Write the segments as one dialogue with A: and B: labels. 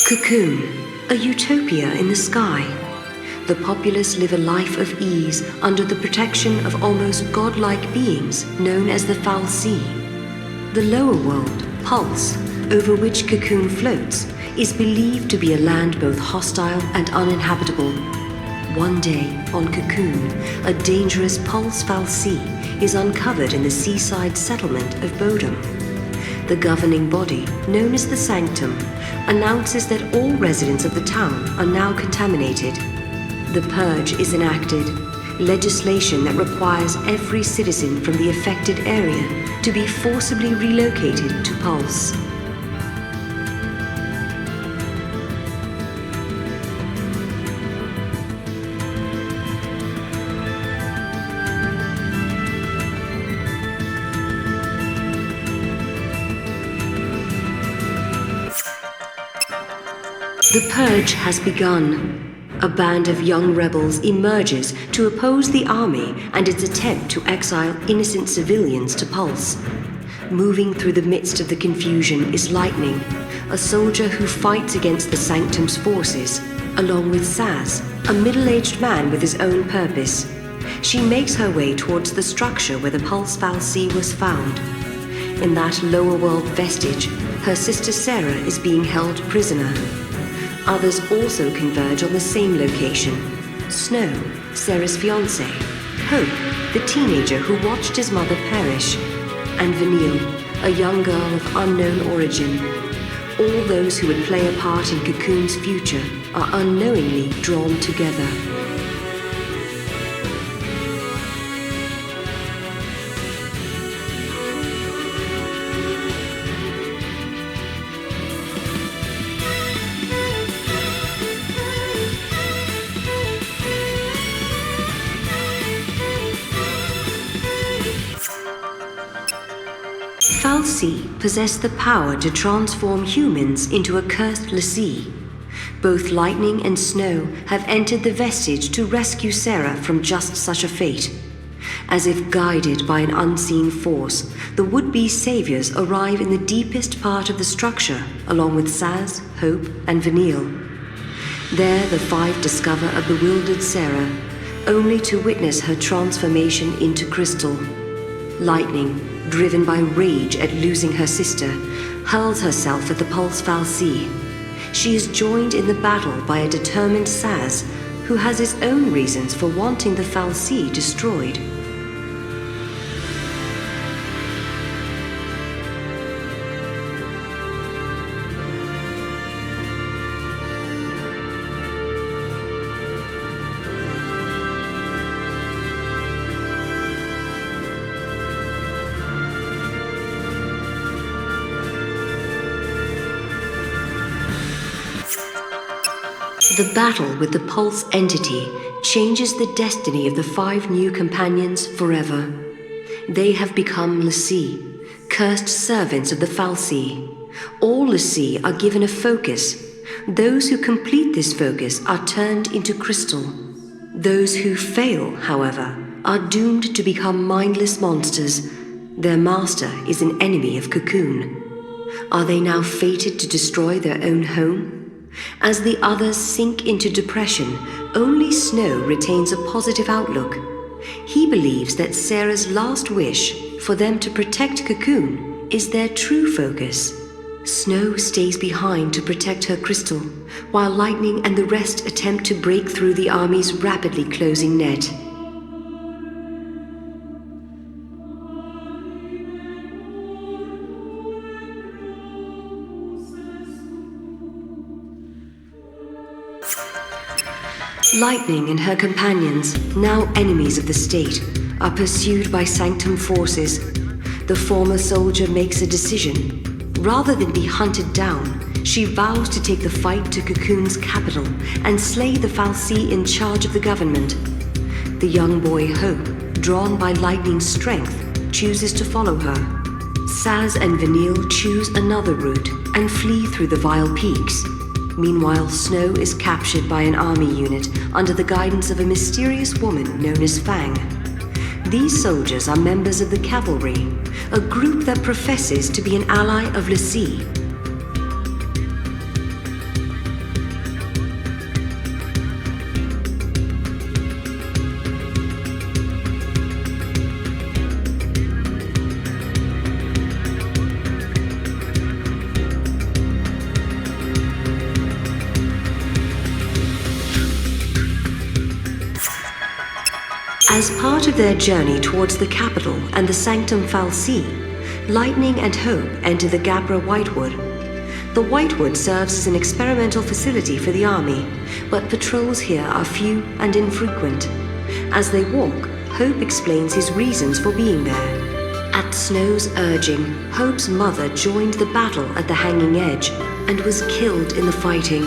A: Cocoon, a utopia in the sky. The populace live a life of ease under the protection of almost godlike beings known as the fal'Cie. The lower world, Pulse, over which Cocoon floats, is believed to be a land both hostile and uninhabitable. One day, on Cocoon, a dangerous Pulse fal'Cie is uncovered in the seaside settlement of Bodom. The governing body, known as the Sanctum, announces that all residents of the town are now contaminated. The Purge is enacted, legislation that requires every citizen from the affected area to be forcibly relocated to Pulse. The Purge has begun. A band of young rebels emerges to oppose the army and its attempt to exile innocent civilians to Pulse. Moving through the midst of the confusion is Lightning, a soldier who fights against the Sanctum's forces, along with Saz, a middle-aged man with his own purpose. She makes her way towards the structure where the Pulse fal'Cie was found. In that lower world vestige, her sister Sarah is being held prisoner. Others also converge on the same location. Snow, Sarah's fiancé, Hope, the teenager who watched his mother perish, and Vanille, a young girl of unknown origin. All those who would play a part in Cocoon's future are unknowingly drawn together. fal'Cie possess the power to transform humans into a cursed l'Cie. Both Lightning and Snow have entered the vestige to rescue Sarah from just such a fate. As if guided by an unseen force, the would-be saviors arrive in the deepest part of the structure, along with Saz, Hope, and Vanille. There, the five discover a bewildered Sarah, only to witness her transformation into crystal. Lightning, driven by rage at losing her sister, hurls herself at the Pulse fal'Cie. She is joined in the battle by a determined Saz, who has his own reasons for wanting the fal'Cie destroyed. The battle with the Pulse entity changes the destiny of the five new companions forever. They have become l'Cie, cursed servants of the fal'Cie. All l'Cie are given a focus. Those who complete this focus are turned into crystal. Those who fail, however, are doomed to become mindless monsters. Their master is an enemy of Cocoon. Are they now fated to destroy their own home? As the others sink into depression, only Snow retains a positive outlook. He believes that Sarah's last wish, for them to protect Cocoon, is their true focus. Snow stays behind to protect her crystal, while Lightning and the rest attempt to break through the army's rapidly closing net. Lightning and her companions, now enemies of the state, are pursued by Sanctum forces. The former soldier makes a decision. Rather than be hunted down, she vows to take the fight to Cocoon's capital and slay the fal'Cie in charge of the government. The young boy Hope, drawn by Lightning's strength, chooses to follow her. Saz and Vanille choose another route and flee through the Vile Peaks. Meanwhile, Snow is captured by an army unit under the guidance of a mysterious woman known as Fang. These soldiers are members of the Cavalry, a group that professes to be an ally of l'Cie. As part of their journey towards the capital and the Sanctum Fal'Cie, Lightning and Hope enter the Gabra Whitewood. The Whitewood serves as an experimental facility for the army, but patrols here are few and infrequent. As they walk, Hope explains his reasons for being there. At Snow's urging, Hope's mother joined the battle at the Hanging Edge and was killed in the fighting.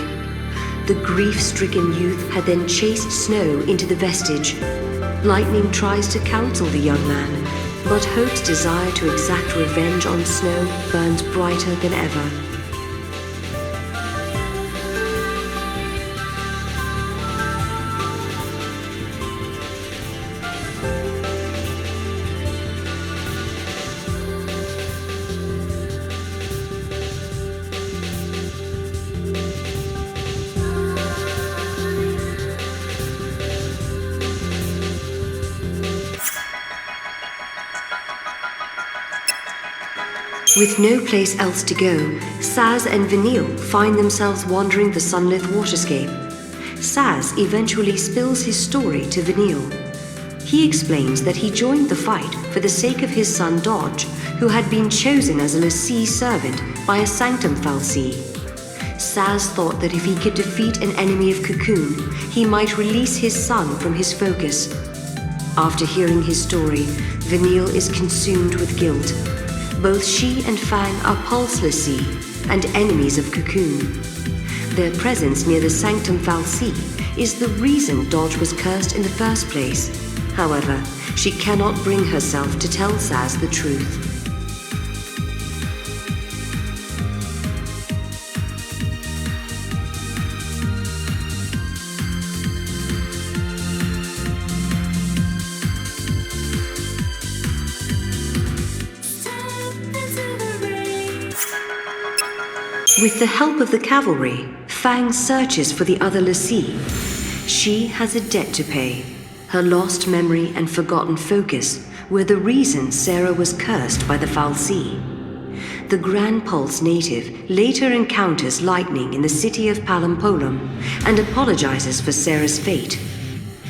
A: The grief-stricken youth had then chased Snow into the vestige. Lightning tries to counsel the young man, but Hope's desire to exact revenge on Snow burns brighter than ever. With no place else to go, Sazh and Vanille find themselves wandering the Sunlith waterscape. Sazh eventually spills his story to Vanille. He explains that he joined the fight for the sake of his son Dodge, who had been chosen as a l'Cie servant by a Sanctum Fal'Cie. Sazh thought that if he could defeat an enemy of Cocoon, he might release his son from his focus. After hearing his story, Vanille is consumed with guilt. Both she and Fang are Pulse l'Cie and enemies of Cocoon. Their presence near the Sanctum Fal'Cie is the reason Dodge was cursed in the first place. However, she cannot bring herself to tell Sazh the truth. With the help of the cavalry, Fang searches for the other l'Cie. She has a debt to pay. Her lost memory and forgotten focus were the reason Sarah was cursed by the Fal'Cie. The Gran Pulse native later encounters Lightning in the city of Palampolum and apologizes for Sarah's fate.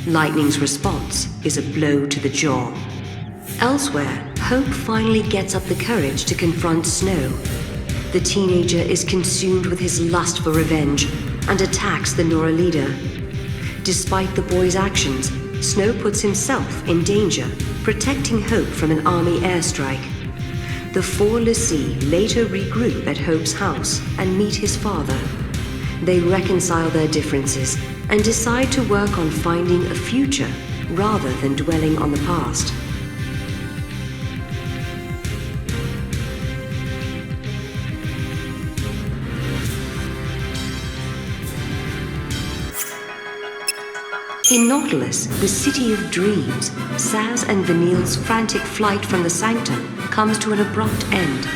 A: Lightning's response is a blow to the jaw. Elsewhere, Hope finally gets up the courage to confront Snow. The teenager is consumed with his lust for revenge and attacks the Nora leader. Despite the boy's actions, Snow puts himself in danger, protecting Hope from an army airstrike. The four l'Cie later regroup at Hope's house and meet his father. They reconcile their differences and decide to work on finding a future rather than dwelling on the past. In Nautilus, the City of Dreams, Sazh and Vanille's frantic flight from the Sanctum comes to an abrupt end.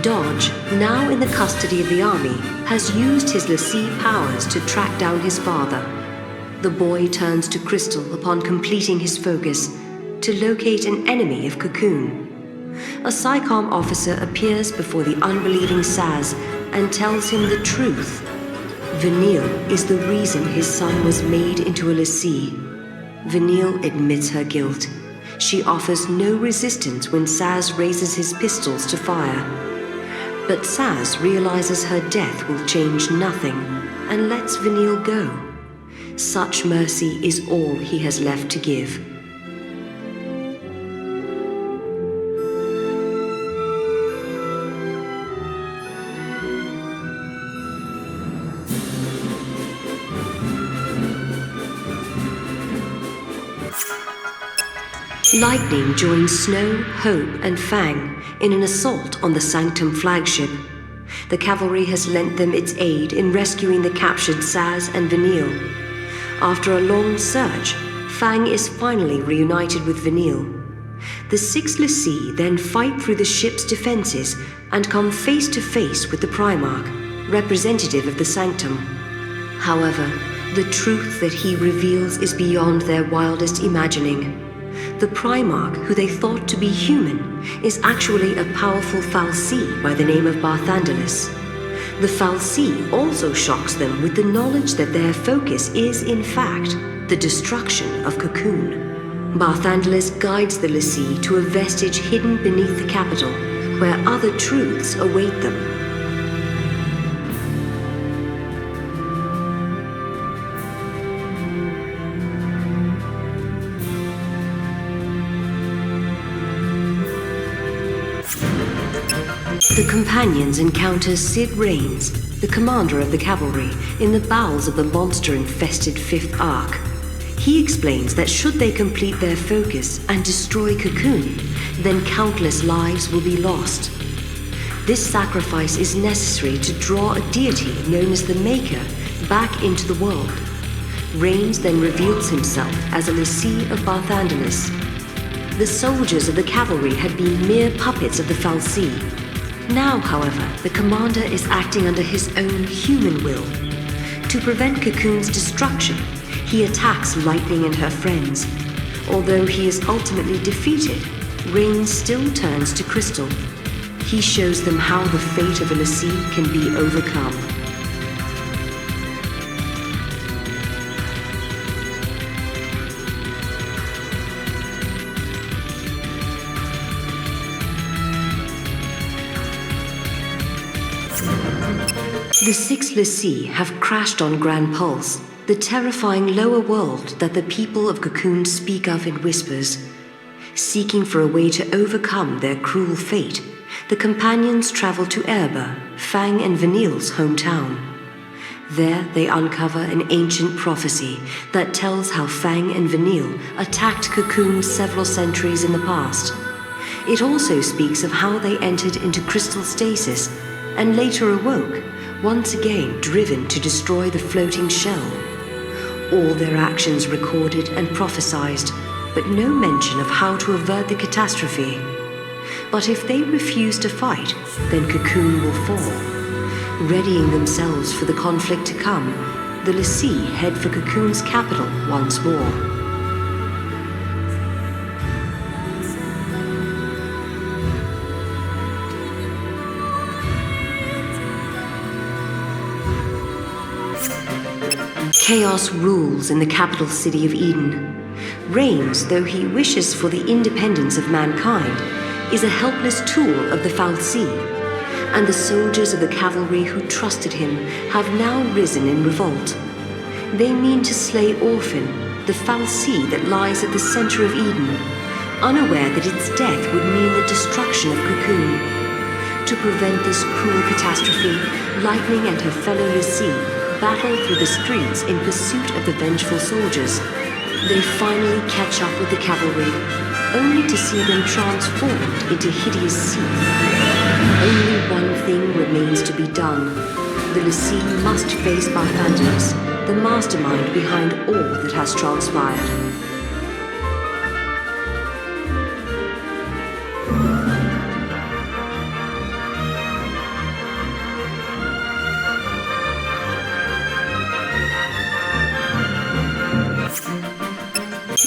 A: Dodge, now in the custody of the army, has used his l'Cie powers to track down his father. The boy turns to Crystal upon completing his focus to locate an enemy of Cocoon. A PSICOM officer appears before the unbelieving Sazh and tells him the truth. Vanille is the reason his son was made into a l'Cie. Vanille admits her guilt. She offers no resistance when Sazh raises his pistols to fire. But Sazh realizes her death will change nothing and lets Vanille go. Such mercy is all he has left to give. Lightning joins Snow, Hope, and Fang in an assault on the Sanctum flagship. The cavalry has lent them its aid in rescuing the captured Sazh and Vanille. After a long search, Fang is finally reunited with Vanille. The six l'Cie then fight through the ship's defenses and come face to face with the Primarch, representative of the Sanctum. However, the truth that he reveals is beyond their wildest imagining. The Primarch, who they thought to be human, is actually a powerful Fal'Cie by the name of Barthandelus. The Fal'Cie also shocks them with the knowledge that their focus is, in fact, the destruction of Cocoon. Barthandelus guides the l'Cie to a vestige hidden beneath the capital, where other truths await them. The companions encounter Cid Raines, the commander of the cavalry, in the bowels of the monster-infested Fifth Ark. He explains that should they complete their focus and destroy Cocoon, then countless lives will be lost. This sacrifice is necessary to draw a deity known as the Maker back into the world. Raines then reveals himself as a l'Cie of Barthandelus. The soldiers of the cavalry had been mere puppets of the fal'Cie. Now, however, the commander is acting under his own human will. To prevent Cocoon's destruction, he attacks Lightning and her friends. Although he is ultimately defeated, Raines still turns to Crystal. He shows them how the fate of a l'Cie can be overcome. The six l'Cie have crashed on Gran Pulse, the terrifying lower world that the people of Cocoon speak of in whispers. Seeking for a way to overcome their cruel fate, the companions travel to Erba, Fang and Vanille's hometown. There they uncover an ancient prophecy that tells how Fang and Vanille attacked Cocoon several centuries in the past. It also speaks of how they entered into crystal stasis and later awoke, once again driven to destroy the floating shell. All their actions recorded and prophesized, but no mention of how to avert the catastrophe. But if they refuse to fight, then Cocoon will fall. Readying themselves for the conflict to come, the l'Cie head for Cocoon's capital once more. Chaos rules in the capital city of Eden. Raines, though he wishes for the independence of mankind, is a helpless tool of the fal'Cie, and the soldiers of the cavalry who trusted him have now risen in revolt. They mean to slay Orphan, the fal'Cie that lies at the center of Eden, unaware that its death would mean the destruction of Cocoon. To prevent this cruel catastrophe, Lightning and her fellow l'Cie battle through the streets in pursuit of the vengeful soldiers. They finally catch up with the cavalry, only to see them transformed into hideous seeth. Only one thing remains to be done. The l'Cie must face Barthandelus, the mastermind behind all that has transpired.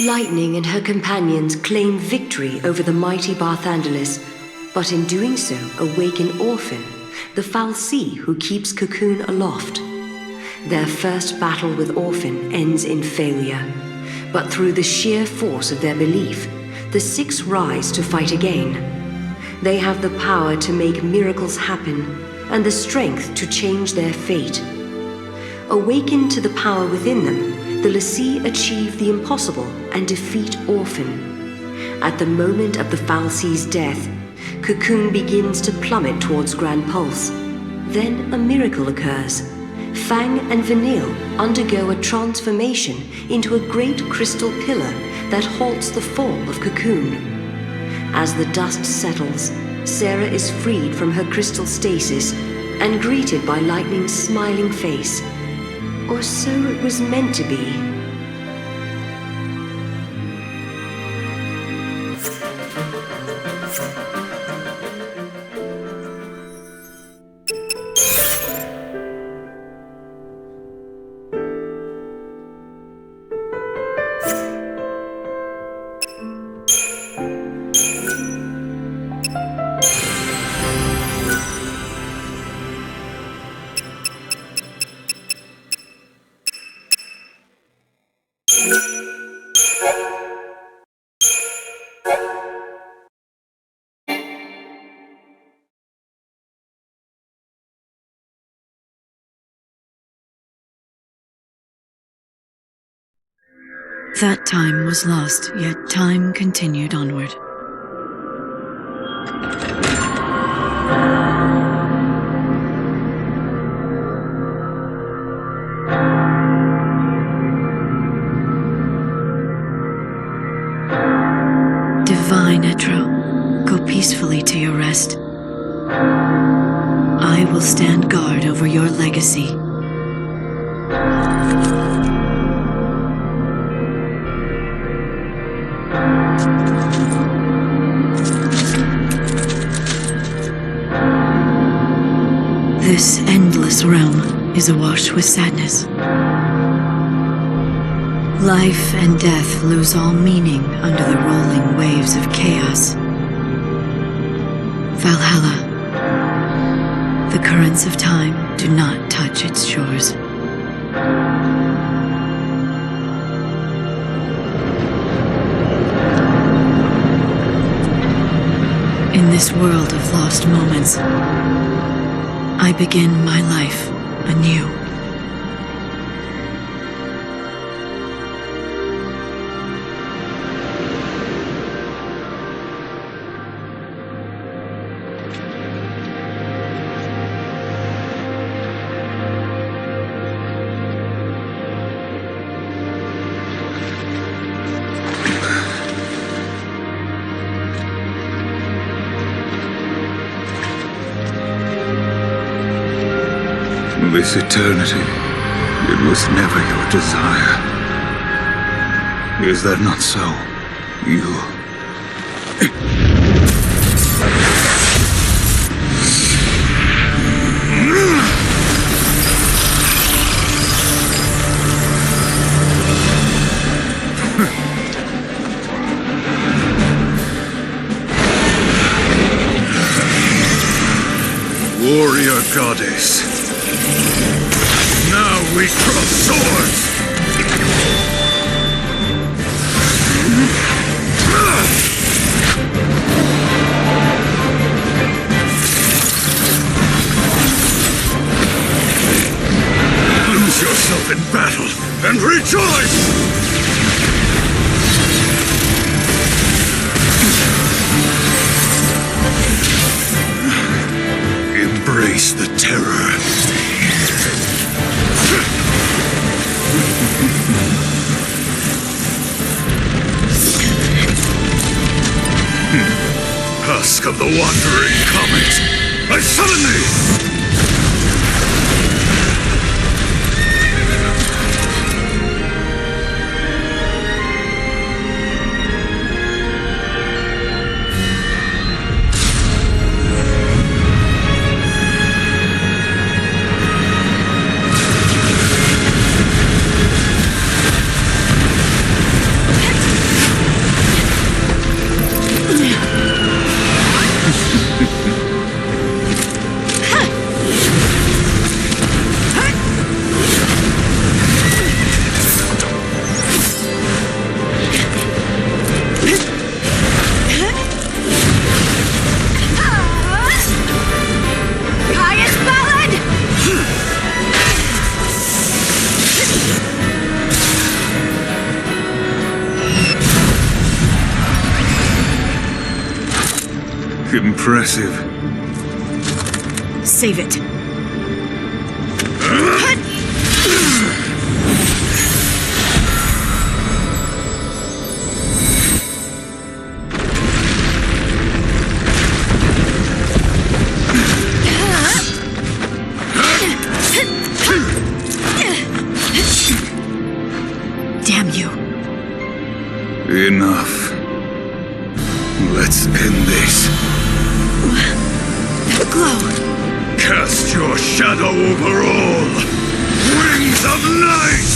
A: Lightning and her companions claim victory over the mighty Barthandelus, but in doing so awaken Orphan, the fal'Cie who keeps Cocoon aloft. Their first battle with Orphan ends in failure, but through the sheer force of their belief, the six rise to fight again. They have the power to make miracles happen and the strength to change their fate. Awakened to the power within them, the l'Cie achieve the impossible and defeat Orphan. At the moment of the fal'Cie's death, Cocoon begins to plummet towards Gran Pulse. Then a miracle occurs. Fang and Vanille undergo a transformation into a great crystal pillar that halts the fall of Cocoon. As the dust settles, Sarah is freed from her crystal stasis and greeted by Lightning's smiling face. Or so it was meant to be.
B: That time was lost, yet time continued onward. Divine Etro, go peacefully to your rest. I will stand guard over your legacy. This endless realm is awash with sadness. Life and death lose all meaning under the rolling waves of chaos. Valhalla. The currents of time do not touch its shores. In this world of lost moments, I begin my life anew.
C: This eternity, it was never your desire. Is that not so? You... Warrior goddess. Now we cross swords! Lose yourself in battle and rejoice! Embrace the terror. Husk of the wandering comet, I summon thee! Impressive.
B: Save it. Damn you.
C: Enough. Let's end this.
B: That glow.
C: Cast your shadow over all. Wings of night!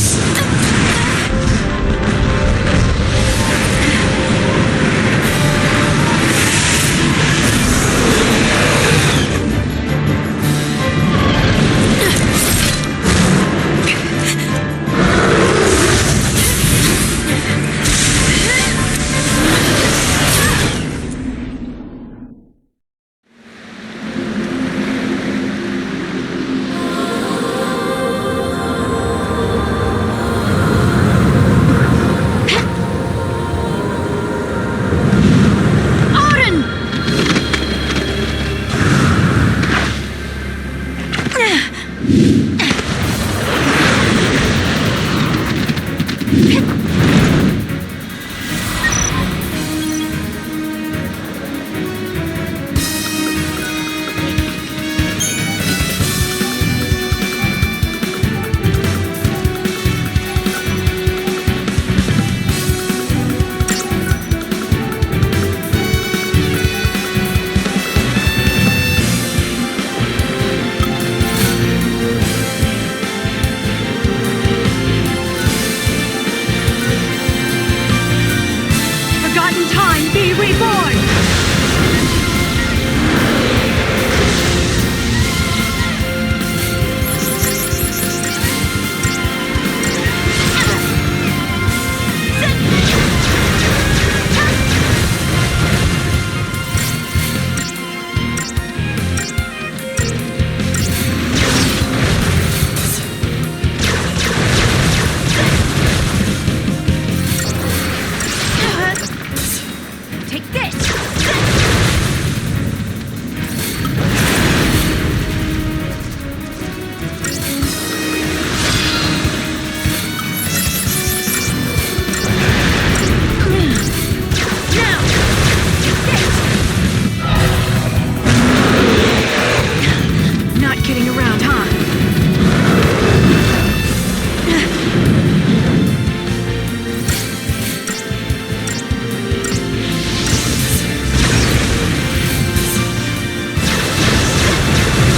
B: around, huh?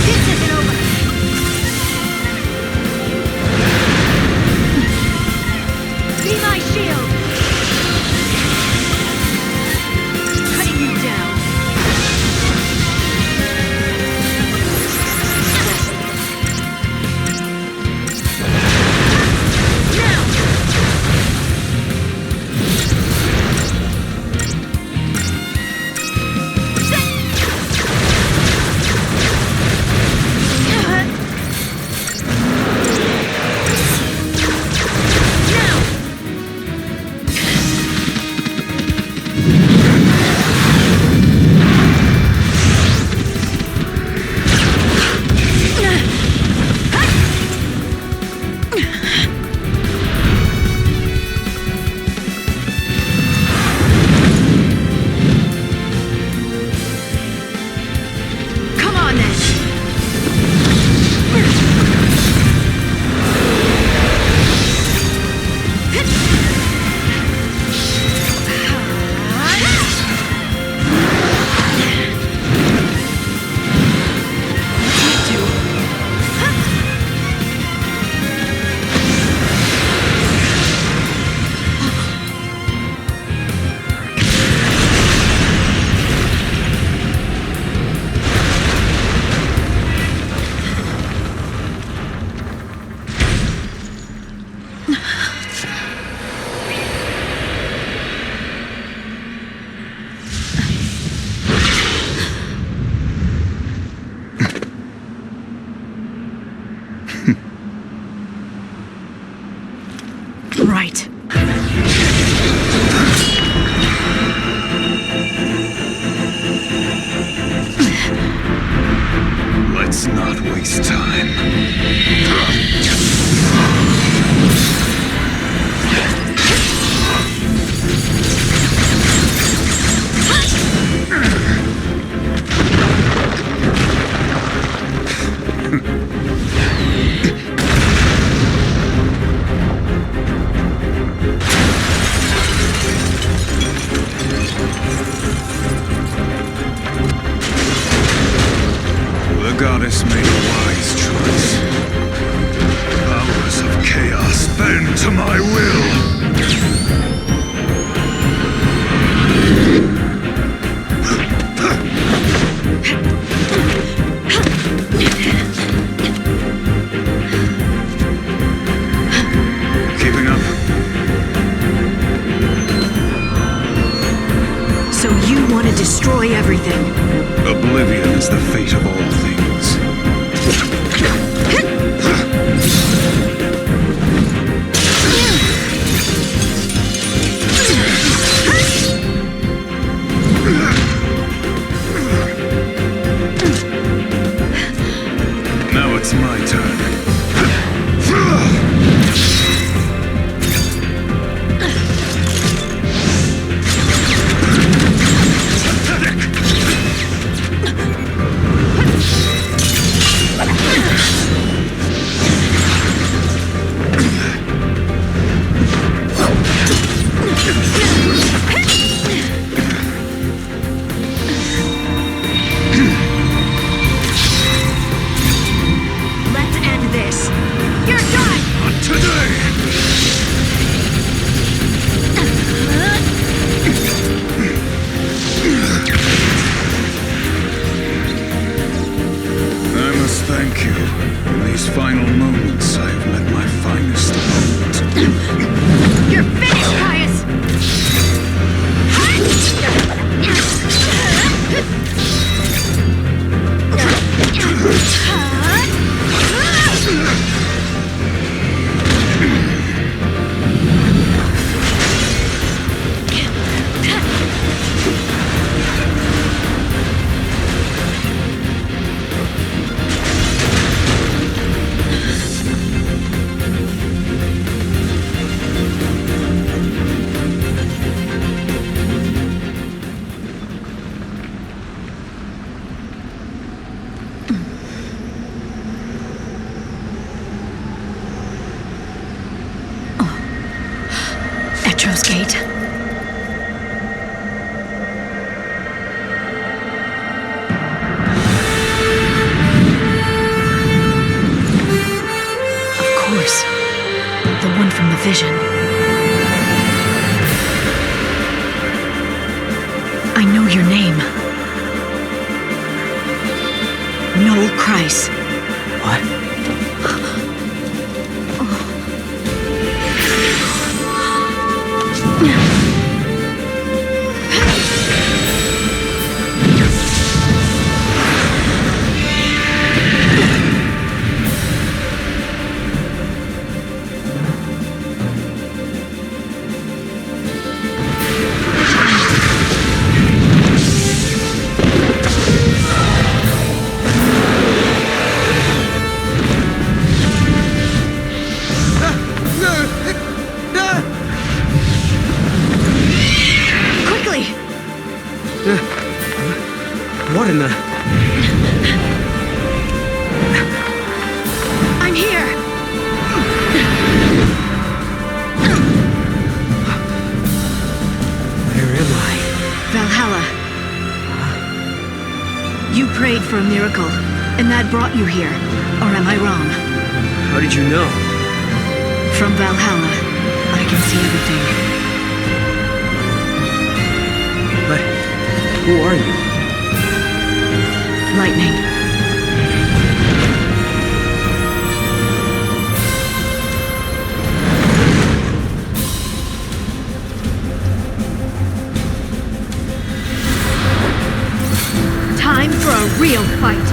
D: This isn't over. Be my shield. Cutting you down.
B: Come on then! Right.
C: Let's not waste time. The goddess made a wise choice. Powers of chaos bend to my will. Keeping up?
B: So you want to destroy everything?
C: Oblivion is the fate of all things. Now it's my turn.
D: Let's end this.
B: Metro's gate. Of course. The one from the vision. I know your name. Noel Kryce.
E: What?
B: Quickly!
E: What in the...
B: I'm here!
E: Where am I?
B: Valhalla. You prayed for a miracle, and that brought you here. Or am I wrong?
E: How did you know?
B: From Valhalla, I can see everything.
E: But who are you?
B: Lightning. Time for a real fight.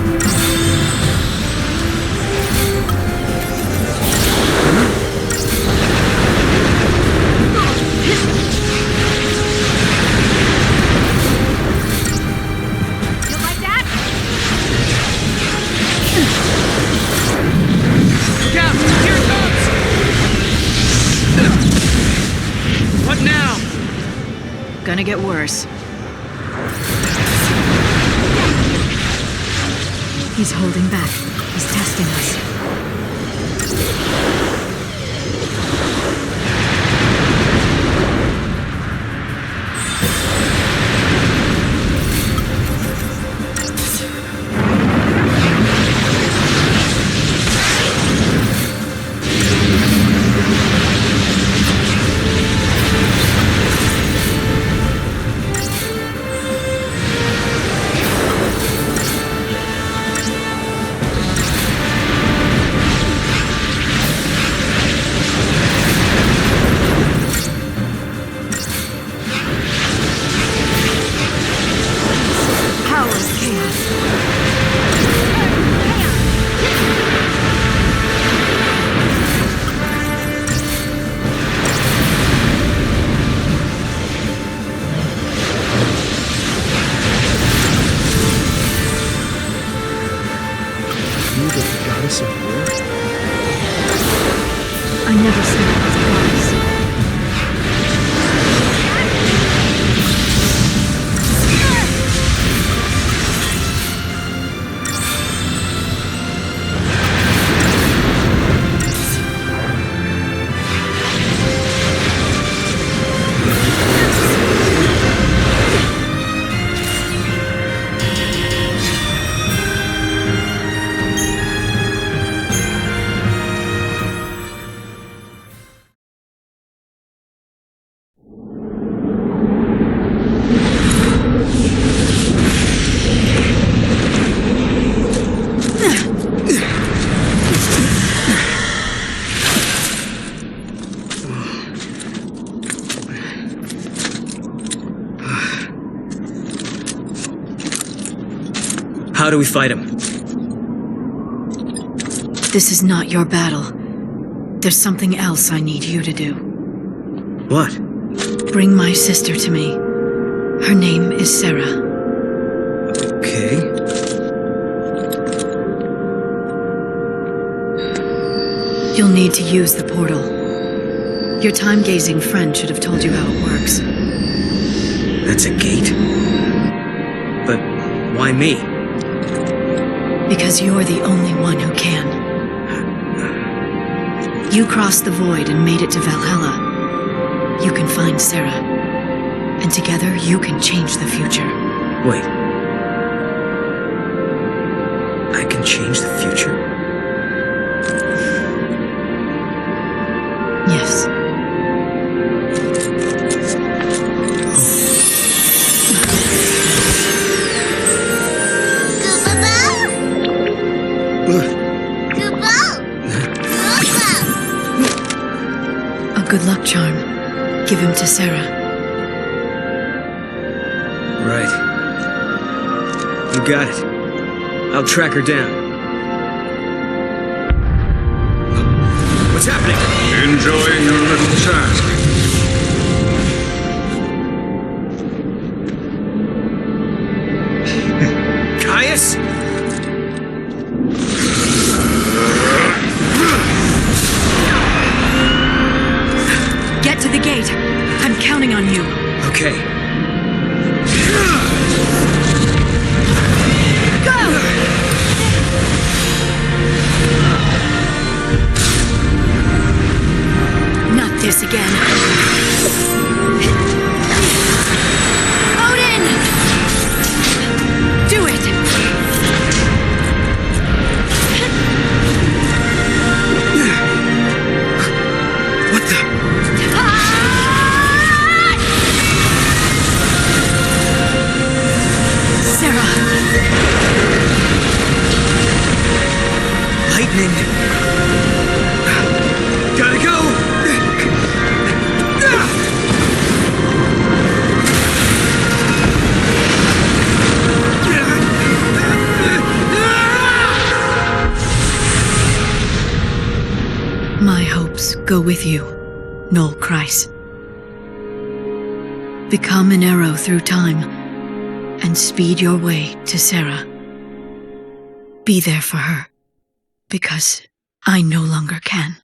D: You like that?
E: Cap! Here it comes! What now?
B: Gonna get worse. He's holding back. He's testing us. Power of chaos.
E: You the goddess of war?
B: I never said it was a goddess.
E: How do we fight him?
B: This is not your battle. There's something else I need you to do.
E: What?
B: Bring my sister to me. Her name is Sarah.
E: Okay.
B: You'll need to use the portal. Your time-gazing friend should have told you how it works.
E: That's a gate? But why me?
B: Because you're the only one who can. You crossed the void and made it to Valhalla. you can find Sarah. And together, you can change the future.
E: Wait. I can change the future?
B: Yes. A good luck charm. Give him to Sarah.
E: Right. You got it. I'll track her down. What's happening?
C: Enjoying your little task.
E: Caius?
B: Get to the gate. I'm counting on you.
E: Okay.
B: Not this again. Odin! Do it!
E: What the?
B: Sarah!
E: Lightning! Gotta go!
B: My hopes go with you, Noel Kryce. Become an arrow through time and speed your way to Sarah. Be there for her, because I no longer can.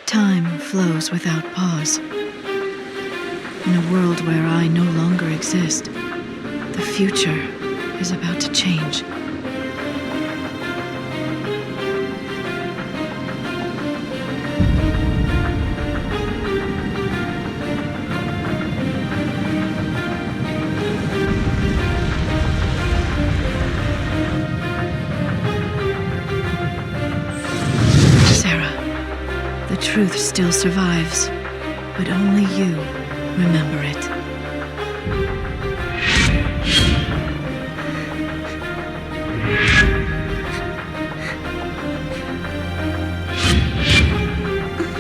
B: Time flows without pause. In a world where I no longer exist, the future is about to change. Sarah, the truth still survives, but only you remember it.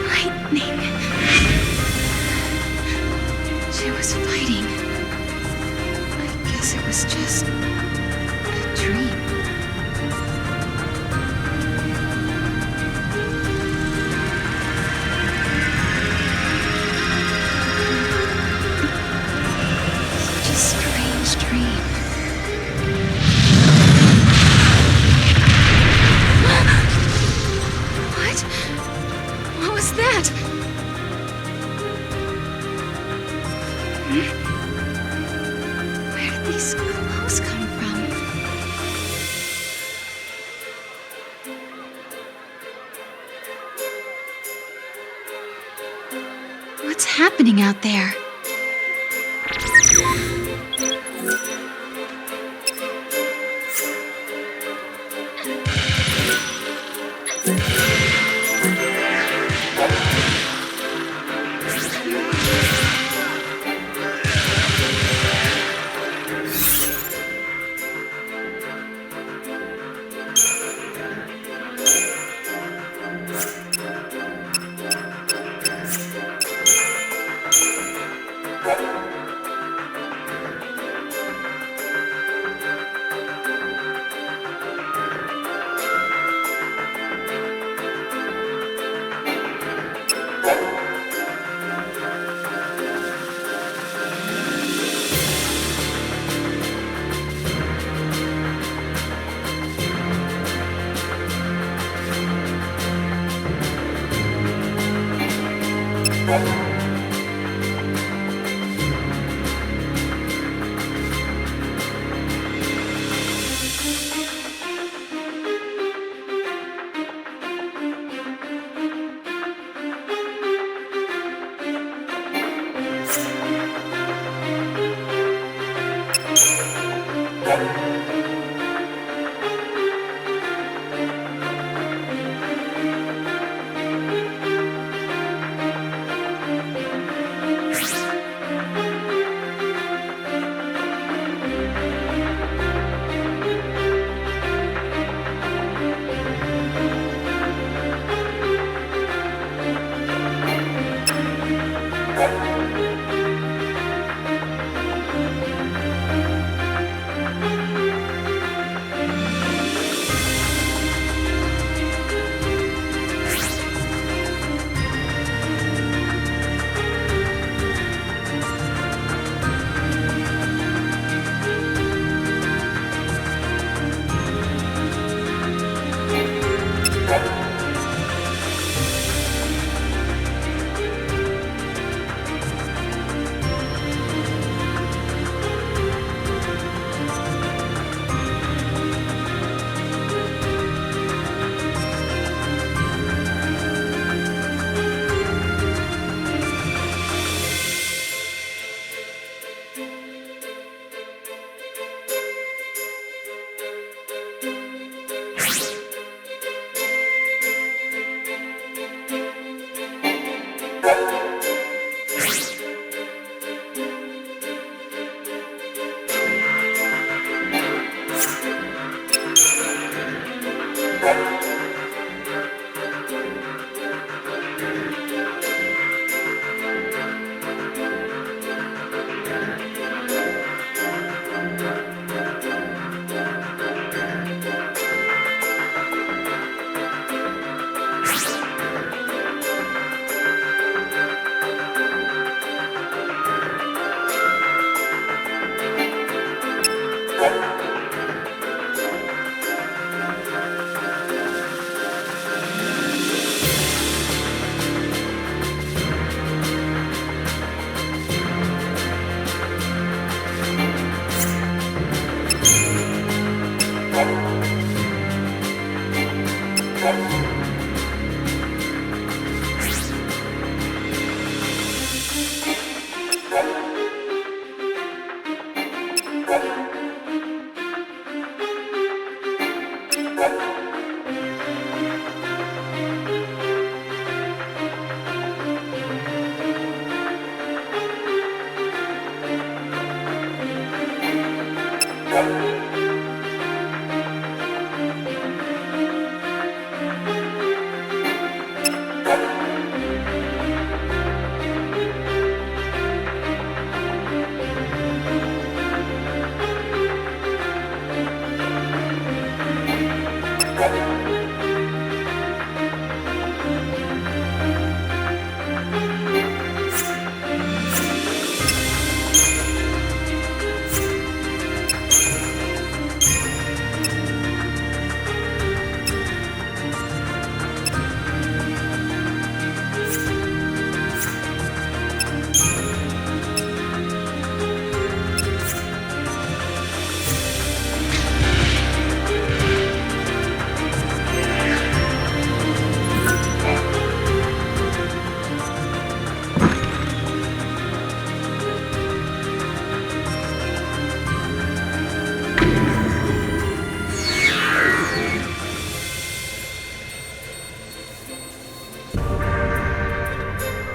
D: Lightning. She was fighting. I guess it was just a dream. Such a strange dream. What? What was that? Where did these clothes come from? What's happening out there?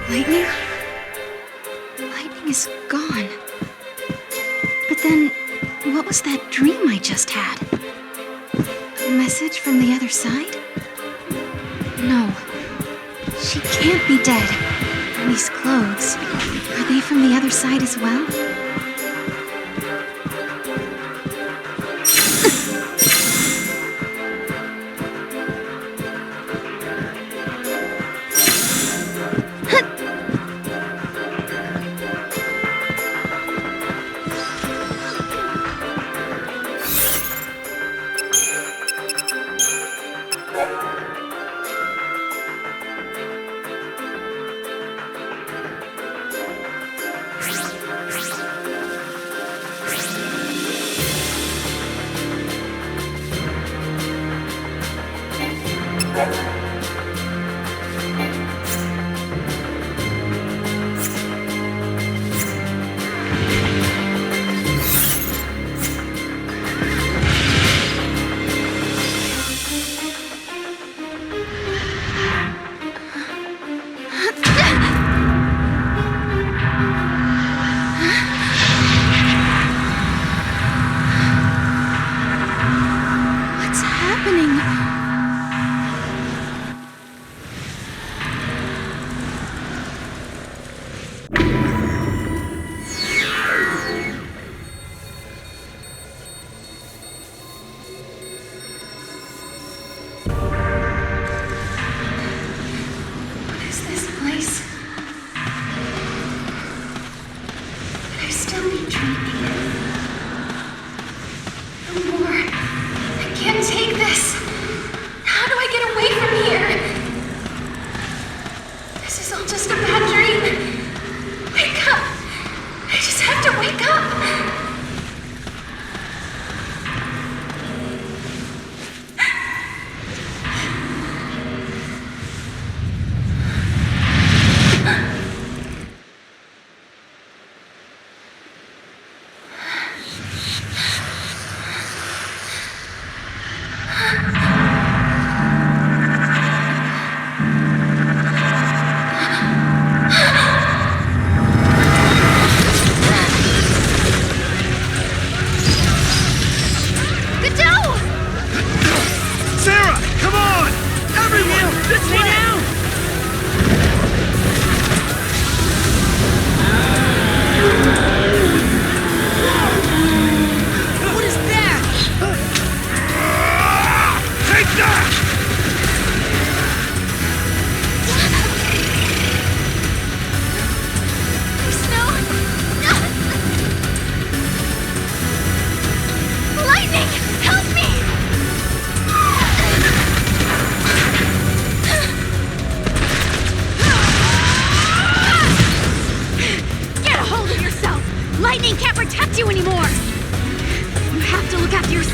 D: Lightning? Lightning is gone. But then, what was that dream I just had? A message from the other side? No. She can't be dead. And these clothes, are they from the other side as well?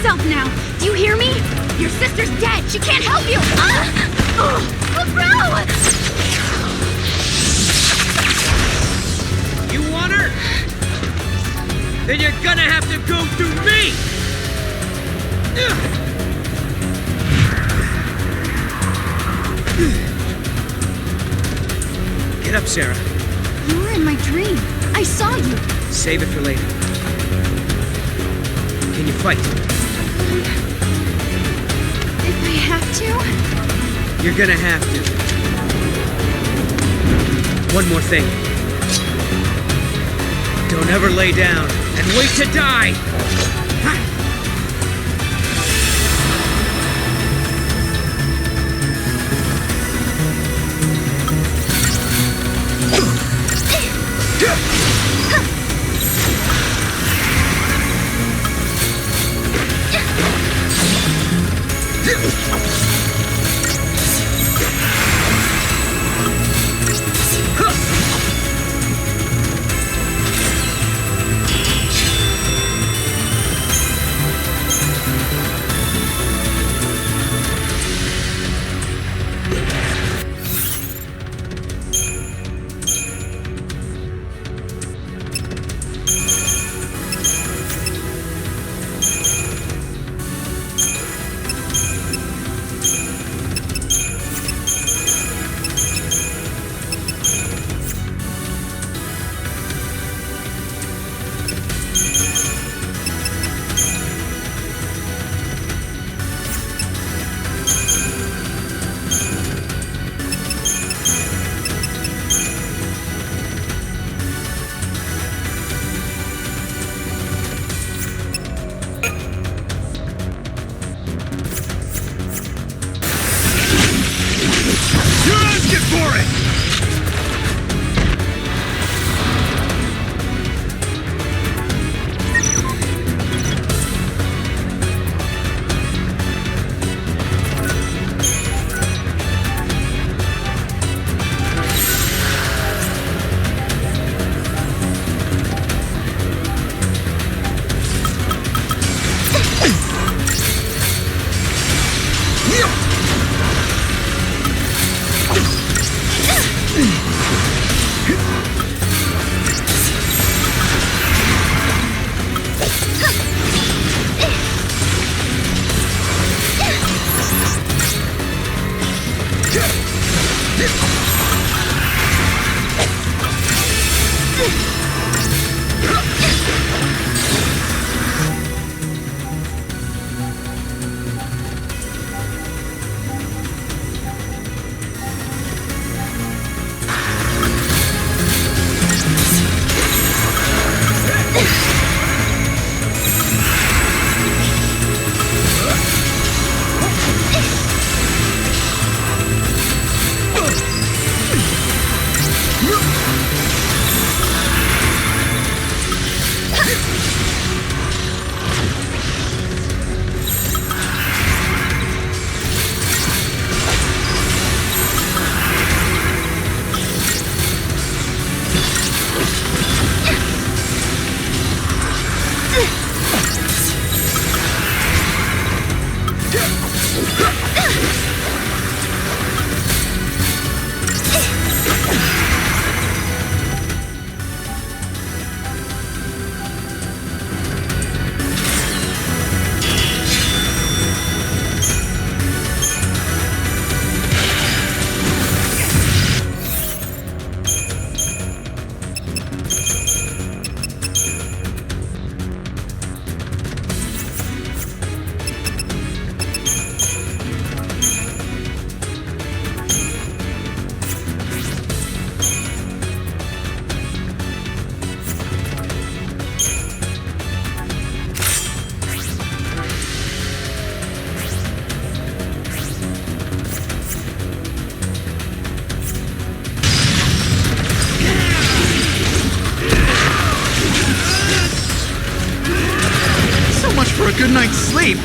D: yourself now! Do you hear me? Your sister's dead! She can't help you! Bro!
E: You want her? Then you're gonna have to go through me! Get up, Sarah.
D: You were in my dream. I saw you.
E: Save it for later. Can you fight?
D: If I have to?
E: You're gonna have to. One more thing. Don't ever lay down and wait to die!
F: for a good night's sleep.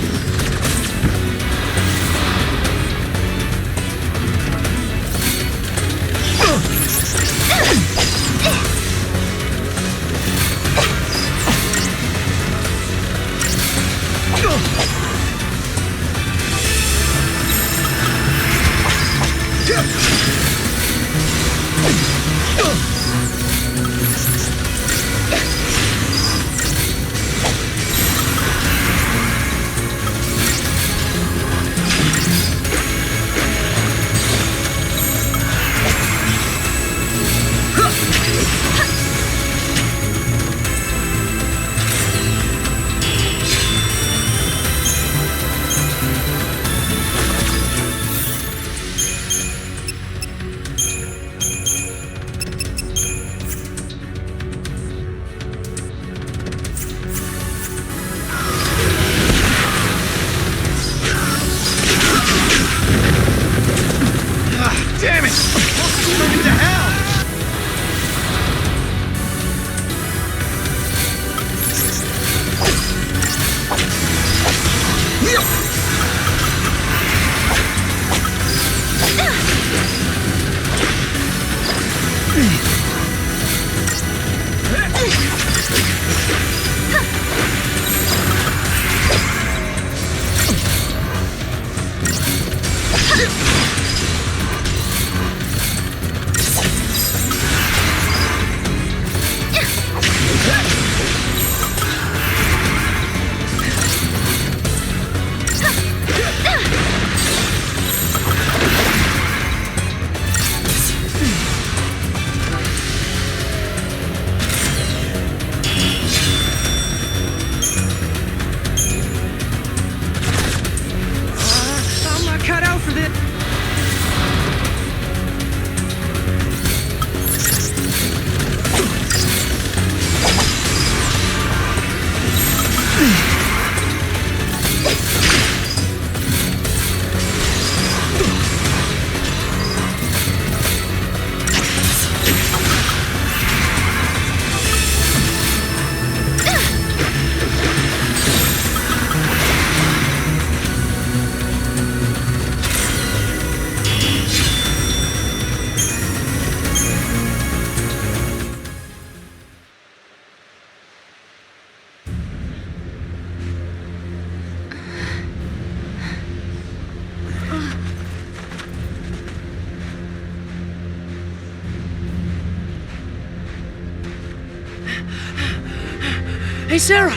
G: Hey, Sarah!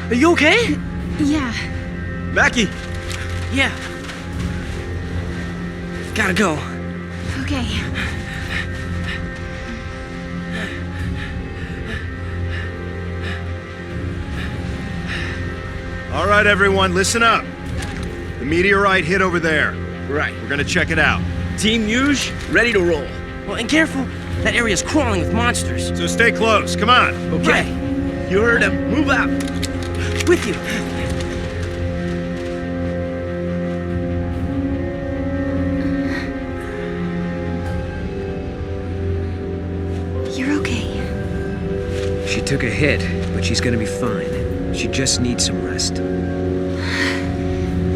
G: Are you okay?
D: Yeah.
E: Mackie!
G: Yeah. Gotta go.
D: Okay.
C: All right, everyone, listen up. The meteorite hit over there.
G: Right.
C: We're gonna check it out.
G: Team Yuge, ready to roll. Well, and careful. That area's crawling with monsters.
C: So stay close, come on.
G: Okay. You heard him. Move out. With you.
D: You're okay.
E: She took a hit, but she's gonna be fine. She just needs some rest.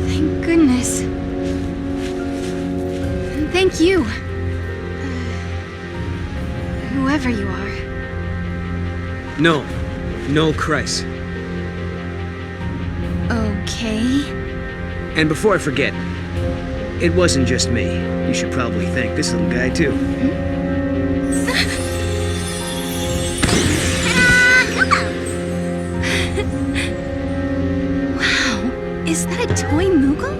D: Thank goodness. And thank you. Whoever you are.
E: No, Christ.
D: Okay.
E: And before I forget, it wasn't just me. You should probably thank this little guy, too.
D: Wow. Is that a toy Moogle?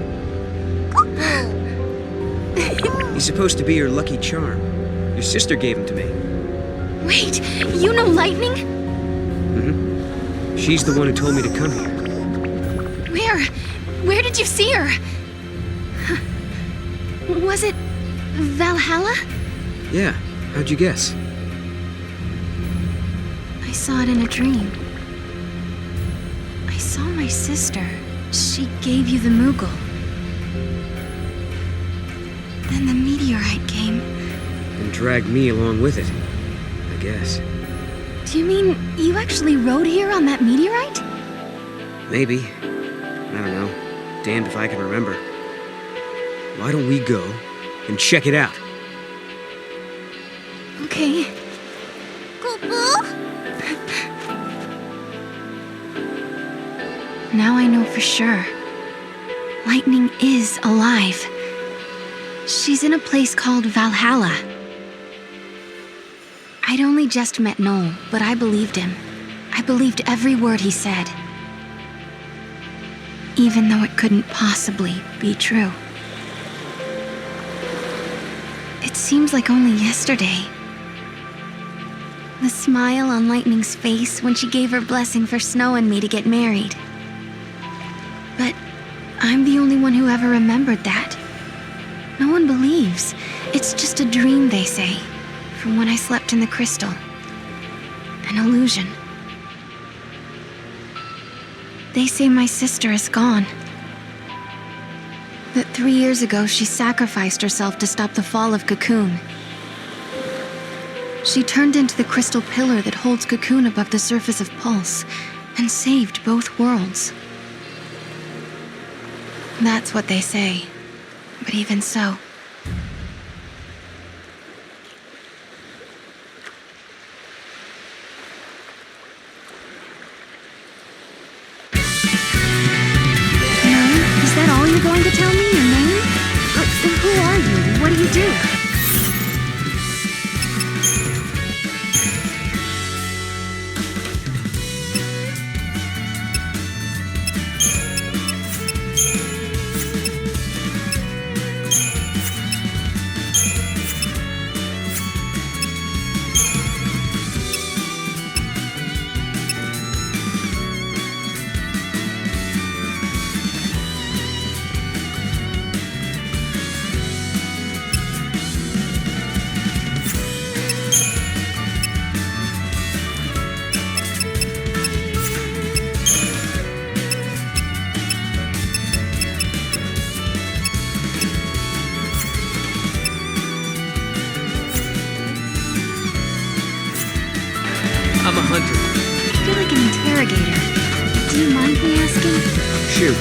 E: He's supposed to be your lucky charm. Your sister gave him to me.
D: Wait, you know Lightning?
E: She's the one who told me to come here.
D: Where? Where did you see her? Was it Valhalla?
E: Yeah, how'd you guess?
D: I saw it in a dream. I saw my sister. She gave you the Moogle. Then the meteorite came.
E: And dragged me along with it, I guess.
D: Do you mean you actually rode here on that meteorite?
E: Maybe. I don't know. Damned if I can remember. Why don't we go and check it out?
D: Okay. Now I know for sure. Lightning is alive. She's in a place called Valhalla. I'd only just met Noel, but I believed him. I believed every word he said. Even though it couldn't possibly be true. It seems like only yesterday. The smile on Lightning's face when she gave her blessing for Snow and me to get married. But I'm the only one who ever remembered that. No one believes. It's just a dream, they say, from when I slept in the crystal. An illusion. They say my sister is gone. That 3 years ago she sacrificed herself to stop the fall of Cocoon. She turned into the crystal pillar that holds Cocoon above the surface of Pulse and saved both worlds. That's what they say. But even so... Is that all you're going to tell me? Your name? Then who are you? What do you do? asking?
E: Shoot.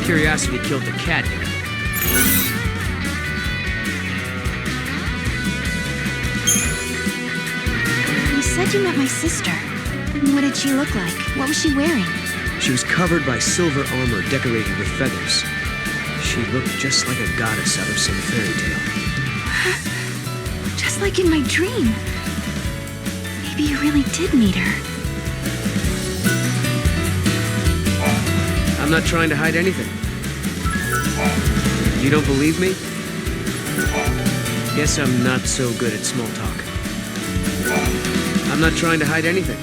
G: Curiosity killed the cat here.
D: You said you met my sister. What did she look like? What was she wearing?
E: She was covered by silver armor decorated with feathers. She looked just like a goddess out of some fairy tale.
D: Just like in my dream. Maybe you really did meet her.
E: I'm not trying to hide anything. You don't believe me? Guess I'm not so good at small talk. I'm not trying to hide anything.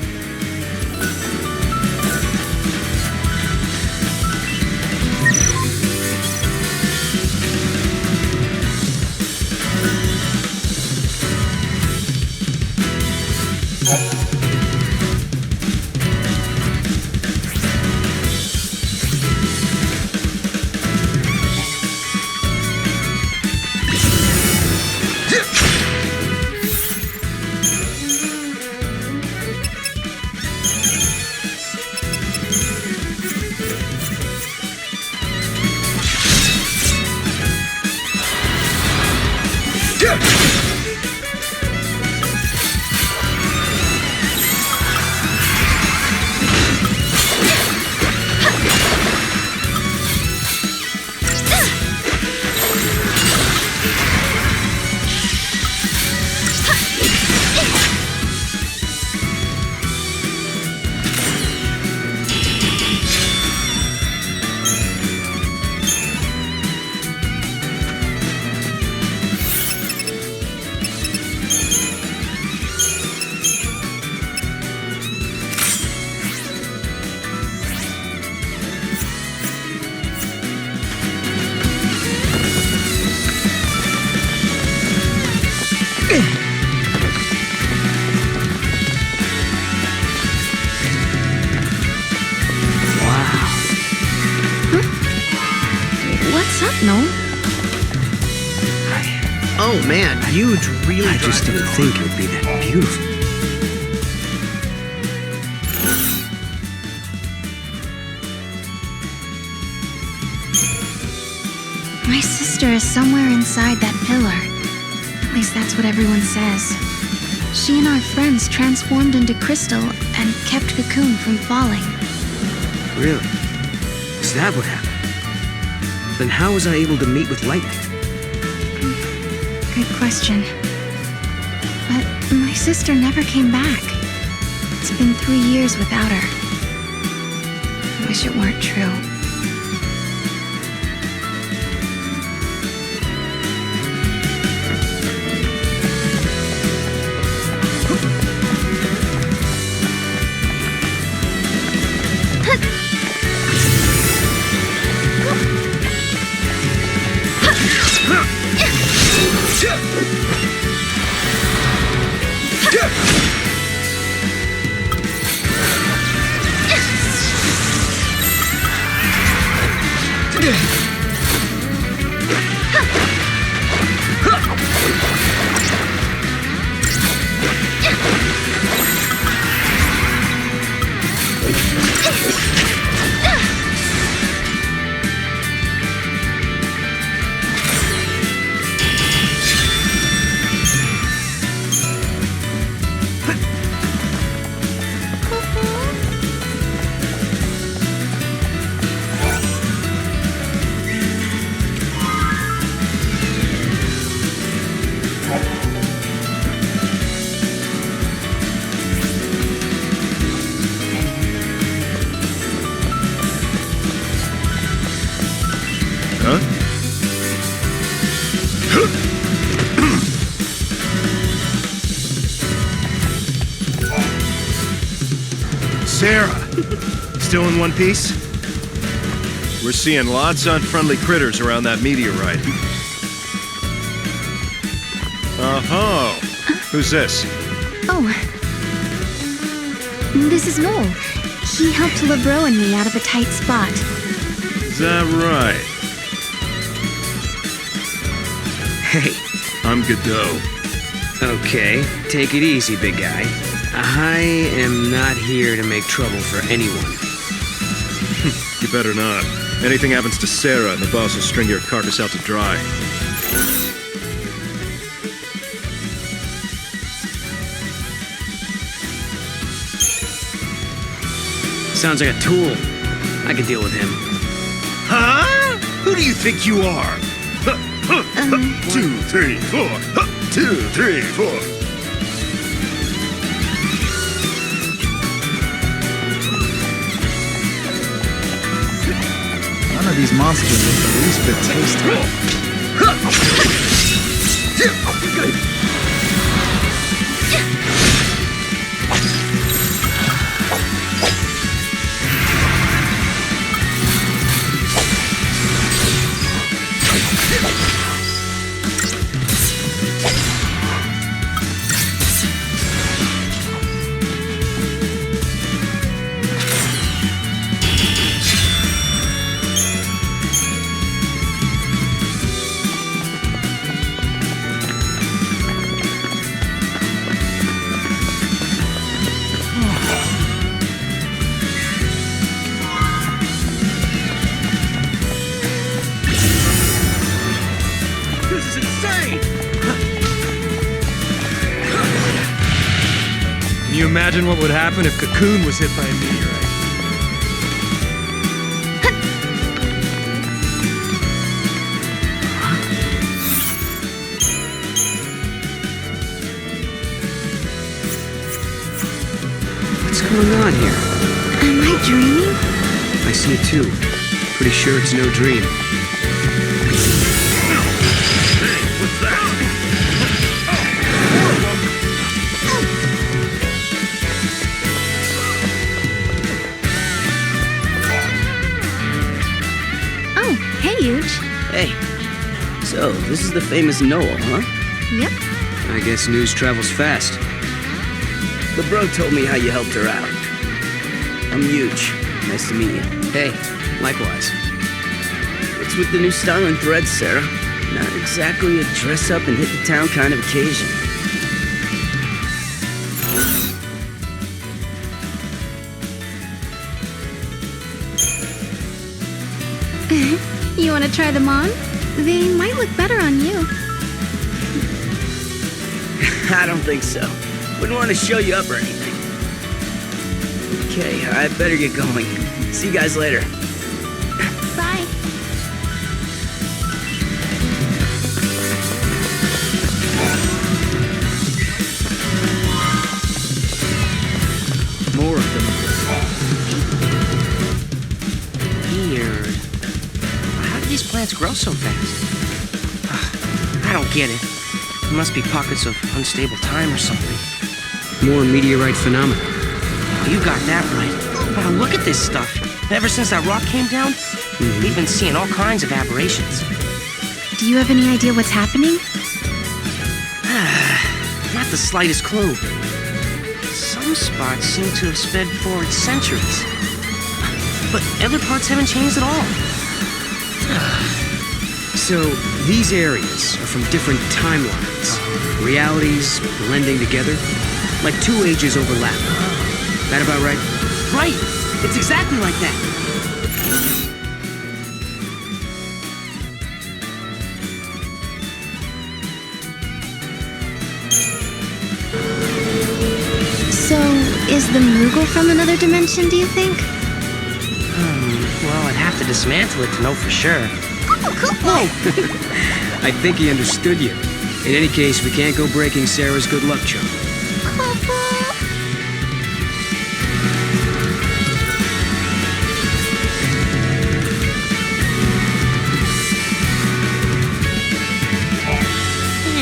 G: Oh man, you'd really
E: I just didn't think it would be that beautiful.
D: My sister is somewhere inside that pillar. At least that's what everyone says. She and our friends transformed into crystal and kept Cocoon from falling.
E: Really? Is that what happened? Then how was I able to meet with Lightning?
D: Good question. But my sister never came back. It's been 3 years without her. I wish it weren't true.
C: Sarah! Still in one piece? We're seeing lots of unfriendly critters around that meteorite. Oh, who's this?
D: Oh. This is Noel. He helped LeBro and me out of a tight spot.
C: Is that right?
E: Hey.
C: I'm Godot.
E: Okay, take it easy, big guy. I am not here to make trouble for anyone.
C: You better not. Anything happens to Sarah and the boss will string your carcass out to dry.
E: Sounds like a tool. I could deal with him.
C: Huh? Who do you think you are? 2, 3, 4. 2, 3, 4.
F: None of these monsters look the least bit tasty.
G: This is insane!
H: Can you imagine what would happen if Cocoon was hit by a meteorite?
E: What's going on here?
D: Am I dreaming?
E: I see it too. Pretty sure it's no dream.
C: What's that?
D: Oh, hey, Huge.
E: Hey. So, this is the famous Noel, huh?
D: Yep.
E: I guess news travels fast. LeBro told me how you helped her out. I'm Huge. Nice to meet you. Hey, likewise. What's with the new style and threads, Sarah? Not exactly a dress up and hit the town kind of occasion.
D: You want to try them on? They might look better on you.
E: I don't think so. Wouldn't want to show you up or anything. Okay, I better get going. See you guys later.
D: Bye.
F: More of them.
G: Weird. How do these plants grow so fast? I don't get it. There must be pockets of unstable time or something.
E: More meteorite phenomena.
G: You got that right. Wow, look at this stuff. Ever since that rock came down, we've been seeing all kinds of aberrations.
D: Do you have any idea what's happening?
G: Not the slightest clue. Some spots seem to have sped forward centuries. But other parts haven't changed at all.
E: So, these areas are from different timelines. Realities blending together. Like two ages overlap. That about right?
G: Right! It's exactly like that.
D: So, is the Moogle from another dimension, do you think?
G: Well, I'd have to dismantle it to know for sure.
E: I think he understood you. In any case, we can't go breaking Sarah's good luck charm.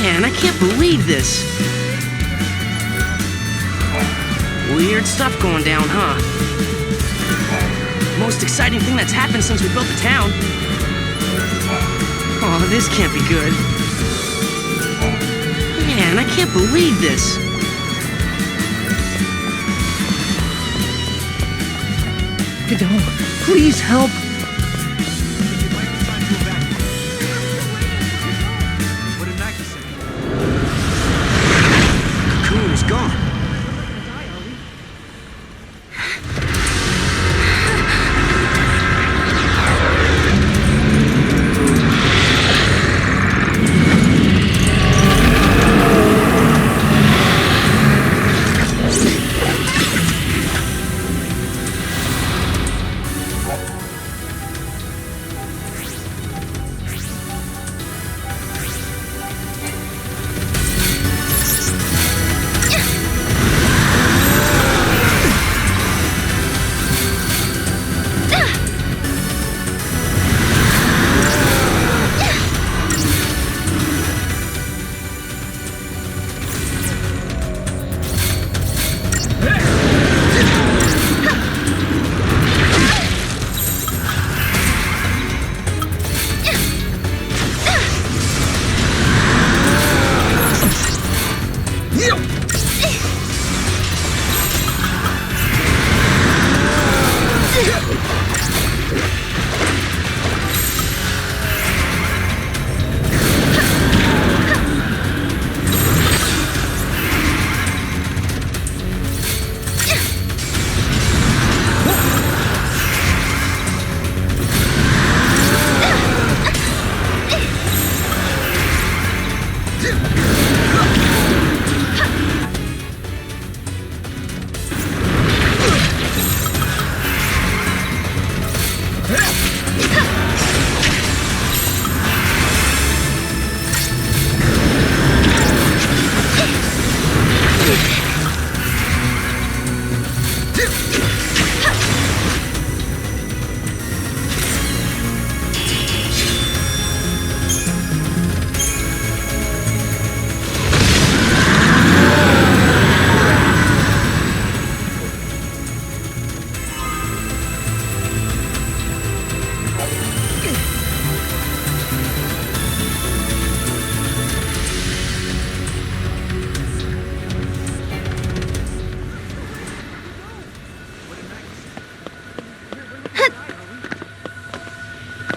G: Man, I can't believe this. Weird stuff going down, huh? Most exciting thing that's happened since we built the town. Oh, this can't be good. Man, I I can't believe this.
F: Gadol, please help.
E: Cocoon is gone.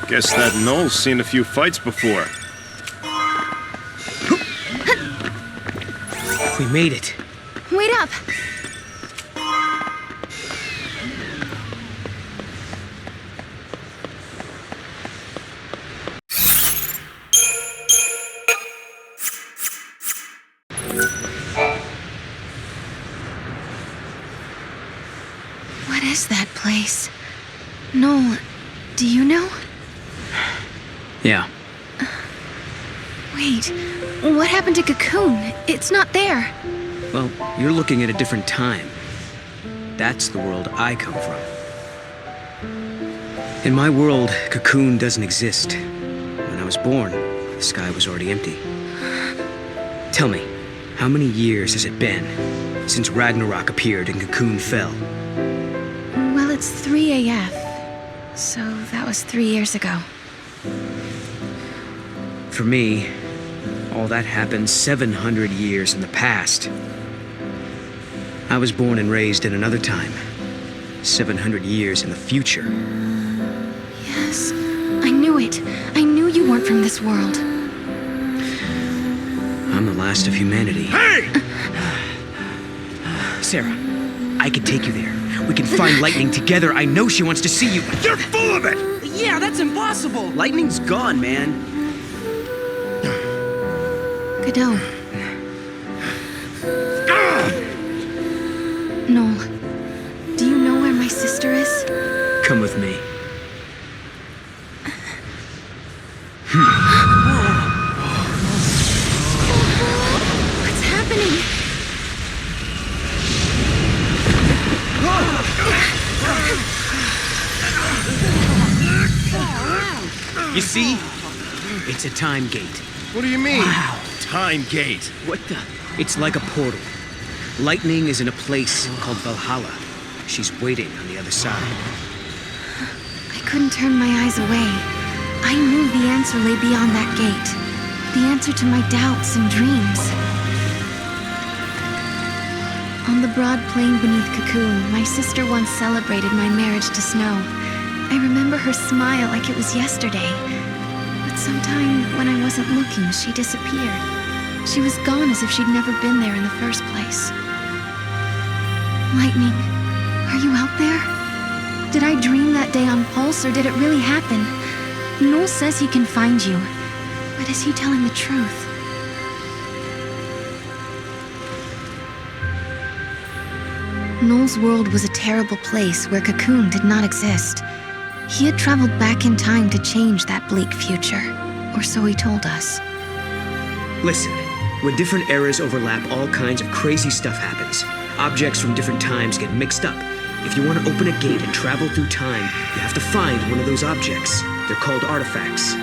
C: Guess that Knoll's seen a few fights before.
G: We made it.
D: Wait up! What is that place? Noel, do you know?
E: Yeah.
D: Wait, what happened to Cocoon? It's not there.
E: Well, you're looking at a different time. That's the world I come from. In my world, Cocoon doesn't exist. When I was born, the sky was already empty. Tell me, how many years has it been since Ragnarok appeared and Cocoon fell?
D: Well, it's 3 AF, so that was 3 years ago.
E: For me, all that happened 700 years in the past. I was born and raised in another time. 700 years in the future.
D: Yes, I knew it. I knew you weren't from this world.
E: I'm the last of humanity.
C: Hey!
E: Sarah, I can take you there. We can find Lightning together. I know she wants to see you.
C: You're full of it!
G: Yeah, that's impossible.
E: Lightning's gone, man.
D: Gadol. Noel, do you know where my sister is?
E: Come with me.
D: What's happening?
E: You see? It's a time gate.
C: What do you mean? Wow. Time gate.
E: What the? It's like a portal. Lightning is in a place called Valhalla. She's waiting on the other side.
D: I couldn't turn my eyes away. I knew the answer lay beyond that gate. The answer to my doubts and dreams. On the broad plain beneath Cocoon, my sister once celebrated my marriage to Snow. I remember her smile like it was yesterday. But sometime when I wasn't looking, she disappeared. She was gone as if she'd never been there in the first place. Lightning, are you out there? Did I dream that day on Pulse, or did it really happen? Noel says he can find you, but is he telling the truth? Noel's world was a terrible place where Cocoon did not exist. He had traveled back in time to change that bleak future, or so he told us.
I: Listen, when different eras overlap, all kinds of crazy stuff happens. Objects from different times get mixed up. If you want to open a gate and travel through time, you have to find one of those objects. They're called artifacts.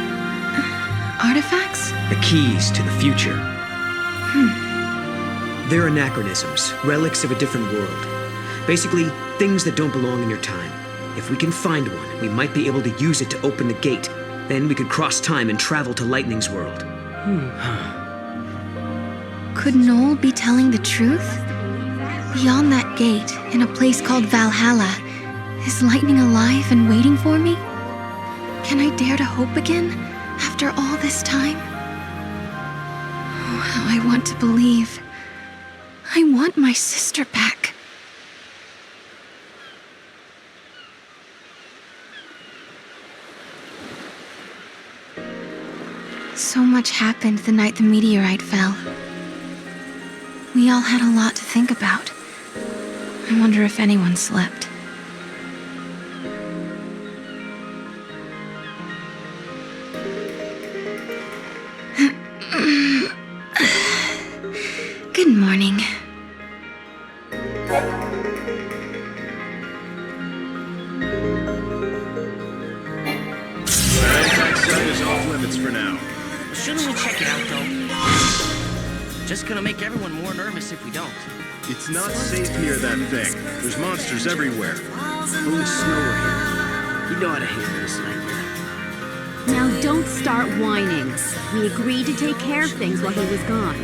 D: Artifacts?
I: The keys to the future. They're anachronisms, relics of a different world. Basically, things that don't belong in your time. If we can find one, we might be able to use it to open the gate. Then we could cross time and travel to Lightning's world.
D: Could Noel be telling the truth? Beyond that gate, in a place called Valhalla, is Lightning alive and waiting for me? Can I dare to hope again, after all this time? Oh, how I want to believe. I want my sister back. So much happened the night the meteorite fell. We all had a lot to think about. I wonder if anyone slept. Good morning.
C: Site is off limits for now.
G: Shouldn't we check it out, though? Just gonna make everyone more nervous if we don't.
C: It's not safe near that thing. There's monsters everywhere.
I: Only Snow were here. You know how to handle this nightmare.
J: Now don't start whining. We agreed to take care of things while he was gone.